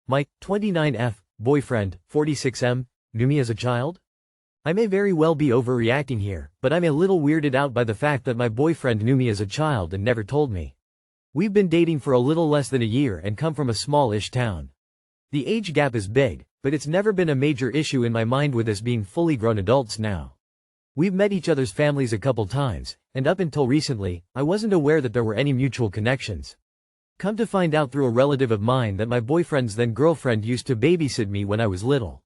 My 29F boyfriend, 46M, knew me as a child? I may very well be overreacting here, but I'm a little weirded out by the fact that my boyfriend knew me as a child and never told me. We've been dating for a little less than a year and come from a small-ish town. The age gap is big, but it's never been a major issue in my mind with us being fully grown adults now. We've met each other's families a couple times, and up until recently, I wasn't aware that there were any mutual connections. Come to find out through a relative of mine that my boyfriend's then girlfriend used to babysit me when I was little.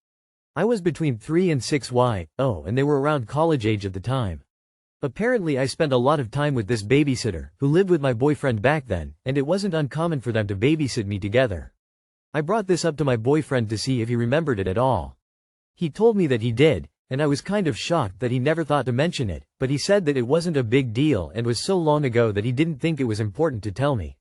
I was between 3 and 6 and they were around college age at the time. Apparently I spent a lot of time with this babysitter, who lived with my boyfriend back then, and it wasn't uncommon for them to babysit me together. I brought this up to my boyfriend to see if he remembered it at all. He told me that he did, and I was kind of shocked that he never thought to mention it, but he said that it wasn't a big deal and was so long ago that he didn't think it was important to tell me.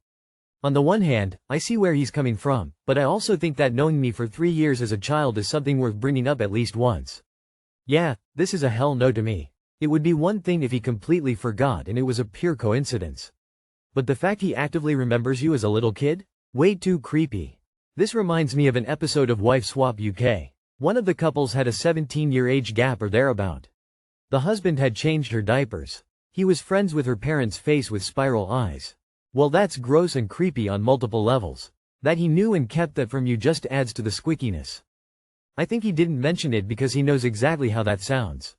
On the one hand, I see where he's coming from, but I also think that knowing me for 3 years as a child is something worth bringing up at least once. Yeah, this is a hell no to me. It would be one thing if he completely forgot and it was a pure coincidence. But the fact he actively remembers you as a little kid? Way too creepy. This reminds me of an episode of Wife Swap UK. One of the couples had a 17-year age gap or thereabout. The husband had changed her diapers. He was friends with her parents' face with spiral eyes. Well, that's gross and creepy on multiple levels. That he knew and kept that from you just adds to the squickiness. I think he didn't mention it because he knows exactly how that sounds.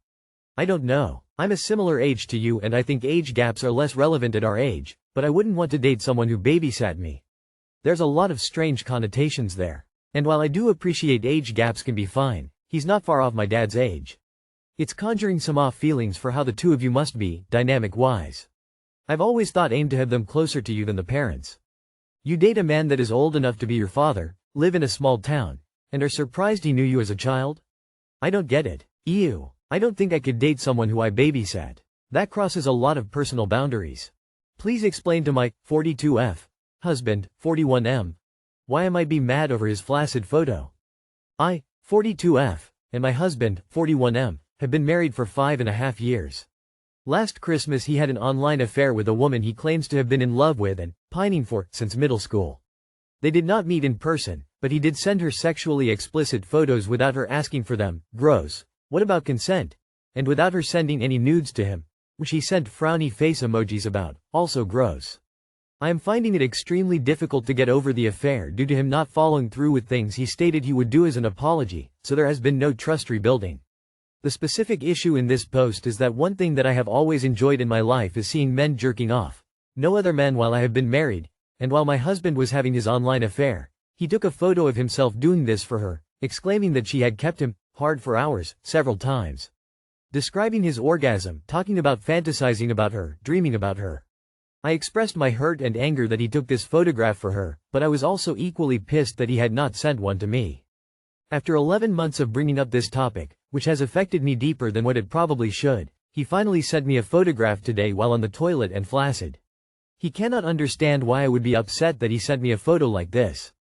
I don't know. I'm a similar age to you and I think age gaps are less relevant at our age, but I wouldn't want to date someone who babysat me. There's a lot of strange connotations there. And while I do appreciate age gaps can be fine, he's not far off my dad's age. It's conjuring some off feelings for how the two of you must be, dynamic-wise. I've always thought aim to have them closer to you than the parents. You date a man that is old enough to be your father, live in a small town, and are surprised he knew you as a child? I don't get it. Ew. I don't think I could date someone who I babysat. That crosses a lot of personal boundaries. Please explain to my 42F husband, 41M, why I might be mad over his flaccid photo. I, 42F, and my husband, 41M, have been married for 5.5 years. Last Christmas he had an online affair with a woman he claims to have been in love with and pining for since middle school. They did not meet in person, but he did send her sexually explicit photos without her asking for them. Gross. What about consent? And without her sending any nudes to him, which he sent frowny face emojis about, also gross. I am finding it extremely difficult to get over the affair due to him not following through with things he stated he would do as an apology, so there has been no trust rebuilding. The specific issue in this post is that one thing that I have always enjoyed in my life is seeing men jerking off. No other men while I have been married, and while my husband was having his online affair, he took a photo of himself doing this for her, exclaiming that she had kept him hard for hours, several times. Describing his orgasm, talking about fantasizing about her, dreaming about her. I expressed my hurt and anger that he took this photograph for her, but I was also equally pissed that he had not sent one to me. After 11 months of bringing up this topic, which has affected me deeper than what it probably should, he finally sent me a photograph today while on the toilet and flaccid. He cannot understand why I would be upset that he sent me a photo like this.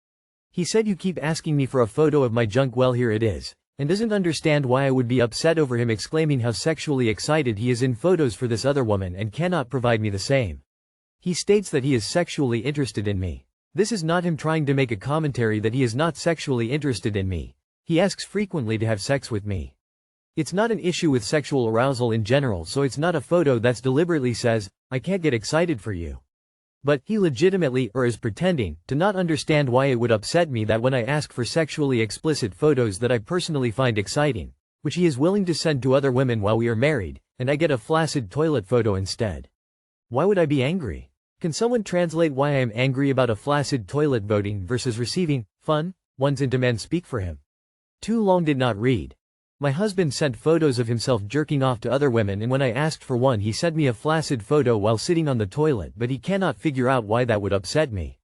He said you keep asking me for a photo of my junk, well here it is, and doesn't understand why I would be upset over him exclaiming how sexually excited he is in photos for this other woman and cannot provide me the same. He states that he is sexually interested in me. This is not him trying to make a commentary that he is not sexually interested in me. He asks frequently to have sex with me. It's not an issue with sexual arousal in general, so it's not a photo that's deliberately says, I can't get excited for you. But he legitimately, or is pretending, to not understand why it would upset me that when I ask for sexually explicit photos that I personally find exciting, which he is willing to send to other women while we are married, and I get a flaccid toilet photo instead. Why would I be angry? Can someone translate why I am angry about a flaccid toilet voting versus receiving fun ones in demand speak for him? Too long did not read. My husband sent photos of himself jerking off to other women, and when I asked for one he sent me a flaccid photo while sitting on the toilet, but he cannot figure out why that would upset me.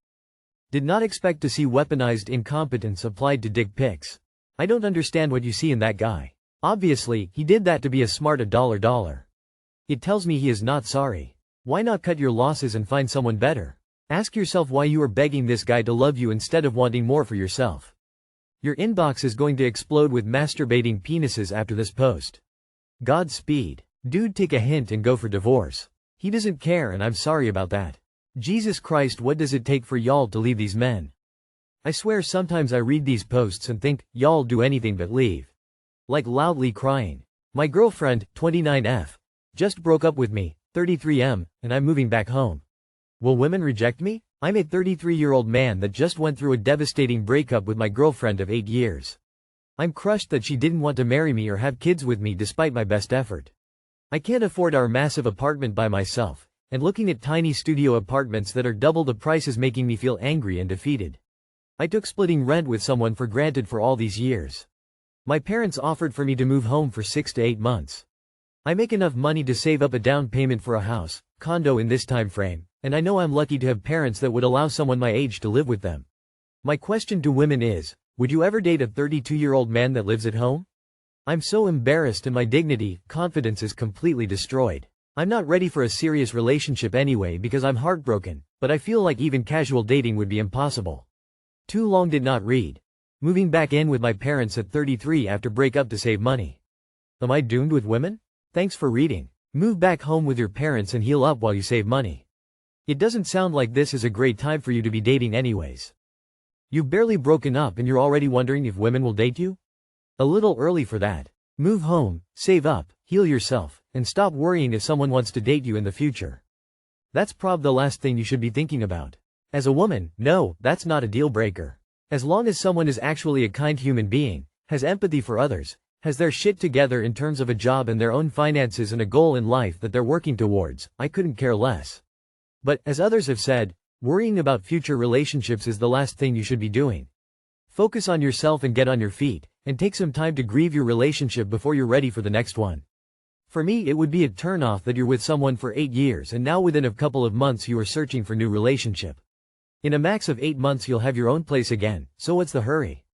Did not expect to see weaponized incompetence applied to dick pics. I don't understand what you see in that guy. Obviously, he did that to be a smart $. It tells me he is not sorry. Why not cut your losses and find someone better? Ask yourself why you are begging this guy to love you instead of wanting more for yourself. Your inbox is going to explode with masturbating penises after this post. Godspeed. Dude, take a hint and go for divorce. He doesn't care and I'm sorry about that. Jesus Christ, what does it take for y'all to leave these men? I swear sometimes I read these posts and think, y'all do anything but leave. Like loudly crying. My girlfriend, 29F, just broke up with me, 33M, and I'm moving back home. Will women reject me? I'm a 33-year-old man that just went through a devastating breakup with my girlfriend of 8 years. I'm crushed that she didn't want to marry me or have kids with me despite my best effort. I can't afford our massive apartment by myself, and looking at tiny studio apartments that are double the price is making me feel angry and defeated. I took splitting rent with someone for granted for all these years. My parents offered for me to move home for 6 to 8 months. I make enough money to save up a down payment for a house, condo in this time frame, and I know I'm lucky to have parents that would allow someone my age to live with them. My question to women is, would you ever date a 32-year-old man that lives at home? I'm so embarrassed and my dignity, confidence is completely destroyed. I'm not ready for a serious relationship anyway because I'm heartbroken, but I feel like even casual dating would be impossible. Too long did not read. Moving back in with my parents at 33 after breakup to save money. Am I doomed with women? Thanks for reading. Move back home with your parents and heal up while you save money. It doesn't sound like this is a great time for you to be dating anyways. You've barely broken up and you're already wondering if women will date you? A little early for that. Move home, save up, heal yourself, and stop worrying if someone wants to date you in the future. That's probably the last thing you should be thinking about. As a woman, no, that's not a deal breaker. As long as someone is actually a kind human being, has empathy for others, has their shit together in terms of a job and their own finances and a goal in life that they're working towards, I couldn't care less. But, as others have said, worrying about future relationships is the last thing you should be doing. Focus on yourself and get on your feet, and take some time to grieve your relationship before you're ready for the next one. For me it would be a turn-off that you're with someone for 8 years and now within a couple of months you are searching for new relationship. In a max of 8 months you'll have your own place again, so what's the hurry?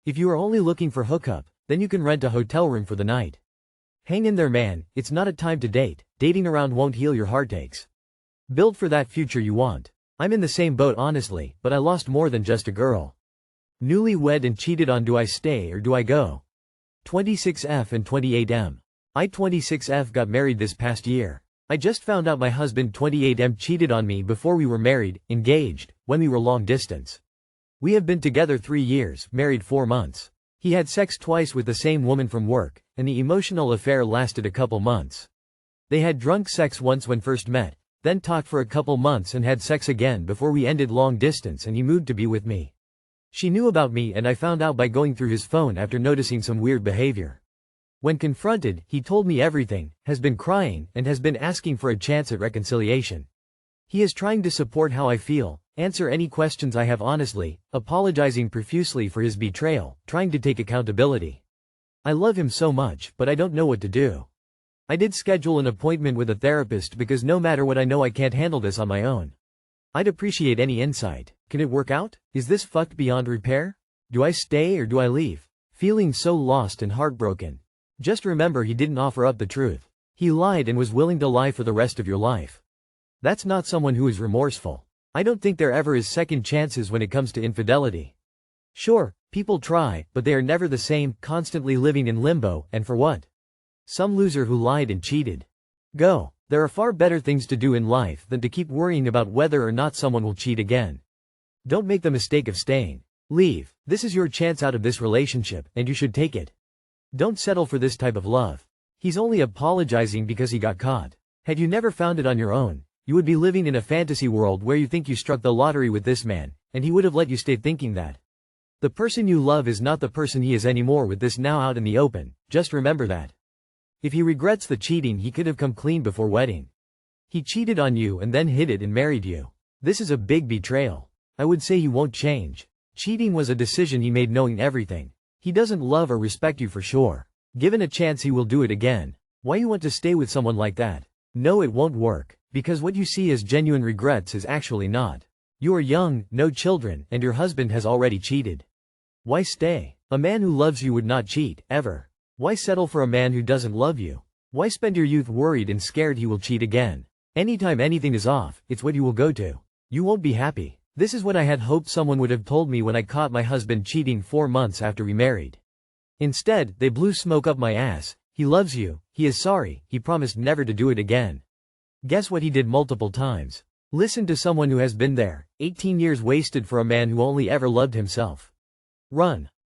If you are only looking for hookup, then you can rent a hotel room for the night. Hang in there man, it's not a time to date, dating around won't heal your heartaches. Build for that future you want. I'm in the same boat honestly, but I lost more than just a girl. Newlywed and cheated on. Do I stay or do I go? 26F and 28M. I 26F got married this past year. I just found out my husband 28M cheated on me before we were married, engaged, when we were long distance. We have been together 3 years, married 4 months. He had sex twice with the same woman from work, and the emotional affair lasted a couple months. They had drunk sex once when first met, then talked for a couple months and had sex again before we ended long distance and he moved to be with me. She knew about me and I found out by going through his phone after noticing some weird behavior. When confronted, he told me everything, has been crying, and has been asking for a chance at reconciliation. He is trying to support how I feel, answer any questions I have honestly, apologizing profusely for his betrayal, trying to take accountability. I love him so much, but I don't know what to do. I did schedule an appointment with a therapist because no matter what I know I can't handle this on my own. I'd appreciate any insight. Can it work out? Is this fucked beyond repair? Do I stay or do I leave? Feeling so lost and heartbroken. Just remember he didn't offer up the truth. He lied and was willing to lie for the rest of your life. That's not someone who is remorseful. I don't think there ever is second chances when it comes to infidelity. Sure, people try, but they are never the same, constantly living in limbo, and for what? Some loser who lied and cheated. Go. There are far better things to do in life than to keep worrying about whether or not someone will cheat again. Don't make the mistake of staying. Leave. This is your chance out of this relationship, and you should take it. Don't settle for this type of love. He's only apologizing because he got caught. Had you never found it on your own, you would be living in a fantasy world where you think you struck the lottery with this man, and he would have let you stay thinking that. The person you love is not the person he is anymore with this now out in the open, just remember that. If he regrets the cheating he could have come clean before wedding. He cheated on you and then hid it and married you. This is a big betrayal. I would say he won't change. Cheating was a decision he made knowing everything. He doesn't love or respect you for sure. Given a chance he will do it again. Why you want to stay with someone like that? No, it won't work, because what you see as genuine regrets is actually not. You are young, no children, and your husband has already cheated. Why stay? A man who loves you would not cheat, ever. Why settle for a man who doesn't love you? Why spend your youth worried and scared he will cheat again? Anytime anything is off, it's what you will go to. You won't be happy. This is what I had hoped someone would have told me when I caught my husband cheating 4 months after we married. Instead, they blew smoke up my ass. He loves you, he is sorry, he promised never to do it again. Guess what he did multiple times? Listen to someone who has been there. 18 years wasted for a man who only ever loved himself. Run.